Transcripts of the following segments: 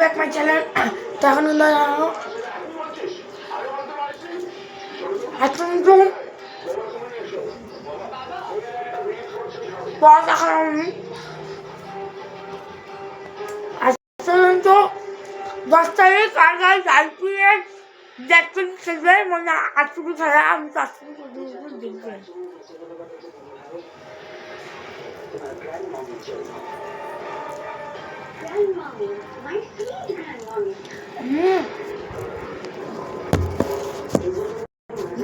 Back my channel. তো এখন কিন্তু পড়াশোনা কিন্তু 10 তারিখ আর গাইজ আইপিএল দেখবেন খেলবে মানে আজকে খেলা আমি তো আজকে দেখবেন।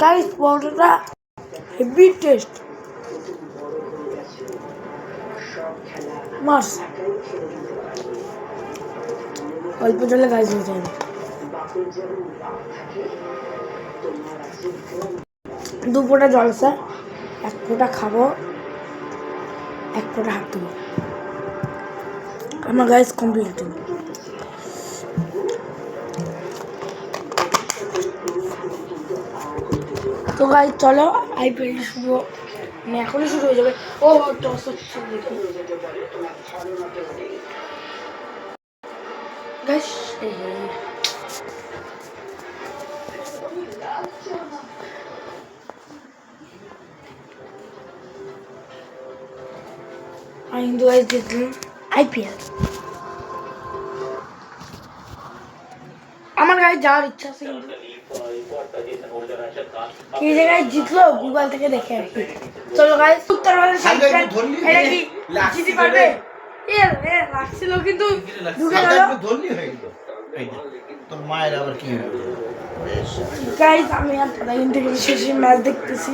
গাইজ পরোটাটা হেভি টেস্ট মাস অল্প জলে গাইজ হয়ে যায়। দু ফোঁটা জল আছে, এক ফোঁটা খাবো, এক ফোঁটা হাত দেবো। আমার গাইজ কমপ্লিট। তো গাইজ চলো আইপিএল শুরু মানে এখনই শুরু হয়ে যাবে। ও টস হচ্ছে দেখি গাইজ। আমি কিন্তু গাইজ দেখলাম আইপিএল। আমার গায়ে যাওয়ার ইচ্ছা আছে কিন্তু কি জায়গায় জিতলো গুগল থেকে দেখে আর কি। চলো গাইজ উত্তর এটা কি জিতে পারবে? লাগছিল কিন্তু ঢুকে গেল। গাইজ আমি আর দাদা থেকে শেষে ম্যাচ দেখতেছি।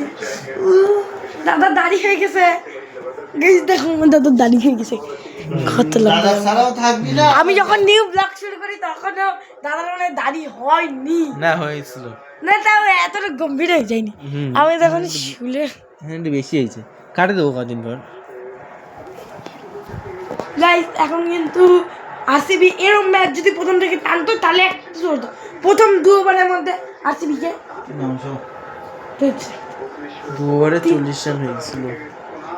দাদা দাড়ি হয়ে গেছে গাইজ, দেখো আমার দাদার দাড়ি হয়ে গেছে। আমি যখন নিউ ব্লগ শুরু করি তখন দাদার মানে দাড়ি হয়নি, না হয়েছিল না তাও এতটা গম্ভীর হয়ে যায়নি। আমি তখন শুলে বেশি হয়েছে, কাটে দেবো কদিন পর। গাইস এখন কিন্তু আরসিবি এরকম ম্যাচ যদি প্রথম থেকে টানতো তাহলে একটা চলতো। প্রথম 2 ওভারের মধ্যে আরসিবি কে 2 ওভারে 40 রান হয়েছিল,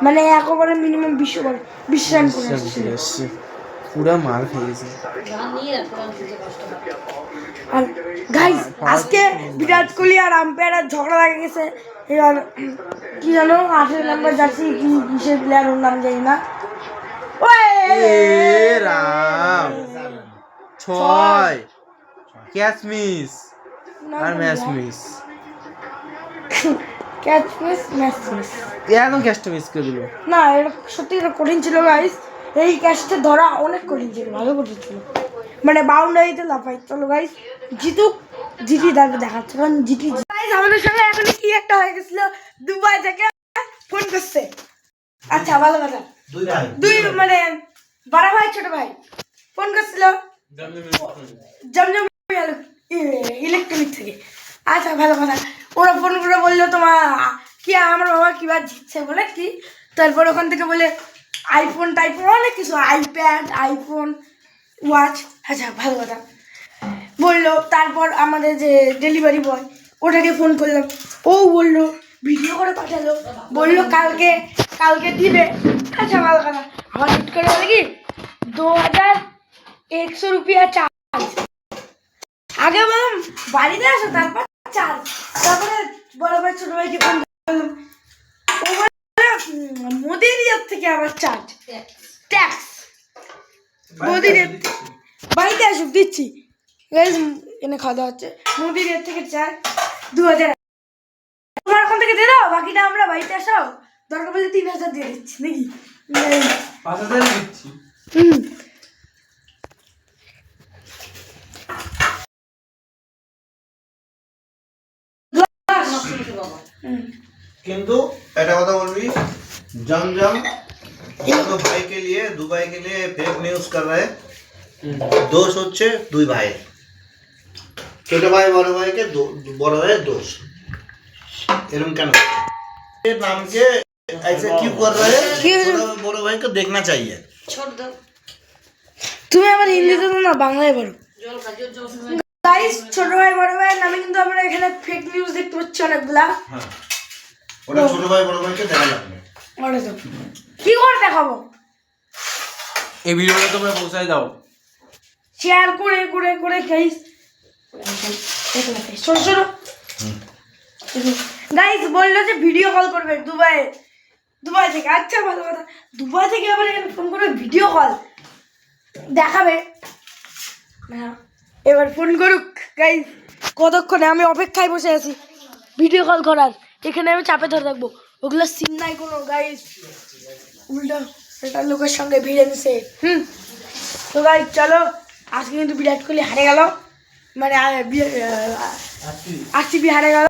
মানে 1 ওভারে মিনিমাম 20 ওভার 20 রান করে আসছে, পুরা মার খেয়েছে। আর গাইস আজকে বিরাট কোহলি আর আম্পায়ার ঝগড়া লাগে গেছে। এবার কি জানো 18 নম্বর জার্সি কি কিসের প্লেয়ার ওর নাম জানি না। রাম 6 ক্যাচ মিস আর match miss, catch miss match miss, একদম ক্যাচটা মিস করে দিল। না এটা সত্যি এটা কঠিন ছিল গাইস। এই ক্যাচটা ধরা অনেক কঠিন ছিল, ভালো কঠিন ছিল, মানে বাউন্ডারিতে লাফাই। চলো গাইস জিতুক, জিটি তারপর দেখাচ্ছে কারণ জিটি গাইস আমাদের সঙ্গে এখন কি একটা হয়ে গেছিল। দুবাই থেকে ফোন করছে। আচ্ছা ভালো কথা, দুই মানে বড় ভাই ছোট ভাই ফোন করছিল জমজম ইলেকট্রনিক থেকে। আচ্ছা ভালো কথা, ওরা ফোন করে বললো তোমার কি আমার বাবা কিবার জিতছে বলে কি, তারপর ওখান থেকে বলে আইফোন টাইফোন অনেক কিছু, আইপ্যাড আইফোন ওয়াচ। আচ্ছা ভালো কথা বললো। তারপর আমাদের যে ডেলিভারি বয় ওটাকে ফোন করলাম, ও বললো ভিডিও করে পাঠালো, বললো কালকে কালকে দিবে। আচ্ছা ভালো কথা, আমার হিট করে বলে কি 2100 রুপিয়া চার্জ। আগে বললাম বাড়িতে আসো তারপর চার্জ, তারপরে বড় ভাই ছোট ভাইকে ফোন করলাম, ও বলে মোদির ইয়ার থেকে আবার চার্জ ট্যাক্স। মোদির বাড়িতে আসুক দিচ্ছি, এনে খাওয়া দাওয়া হচ্ছে। মোদির ইয়ার থেকে চার্জ 2000 তোমার ওখান থেকে দিয়ে দাও, বাকিটা আমরা বাড়িতে আসো দরকার বলে 3000 দিয়ে দিচ্ছি নাকি 5000 দিচ্ছি। किंतु ऐसा কথা বলবি जमजम तो भाई के लिए दुबई के लिए फेक न्यूज कर रहे हैं। दोष হচ্ছে দুই ভাই, ছোট ভাই বড় ভাইকে বড় ভাইয়ের দোষ। এরকম কেন ये नाम के ऐसे क्यों कर रहे हैं? छोटा बड़ो भाई को देखना चाहिए। छोड़ दो তুমি আবার হিন্দিতে তো না বাংলায় বলো। গাইস ছোট ভাই বড় ভাইয়ের নামে কিন্তু আমরা এখানে ফেক নিউজ দেখতে পাচ্ছি অনেকগুলা। হ্যাঁ ওটা ছোট ভাই বড় ভাইকে দেখা লাগবে। ওটা তো কি করে দেখাবো? এই ভিডিওটা তোমরা পৌঁছায় দাও, শেয়ার করে করে করে গাইস শোনো শোনো গাইস বললো যে ভিডিও কল করবে দুবাই থেকে। আচ্ছা ভালো কথা, দুবাই থেকে আবার এখানে ফোন করবে, ভিডিও কল দেখাবে। হ্যাঁ এবার ফোন করুক গাইস, কতক্ষণে আমি অপেক্ষায় বসে আছি ভিডিও কল করার। এখানে আমি চাপে ধরে থাকবো, ওগুলো সিন নাই কোনো গাইস, উল্টো সেটা লোকের সঙ্গে ভিড়ে মিশে। তো গাইস চলো, আজকে কিন্তু বিরাট কোহলি হারে গেল, মানে RCB হারে গেল।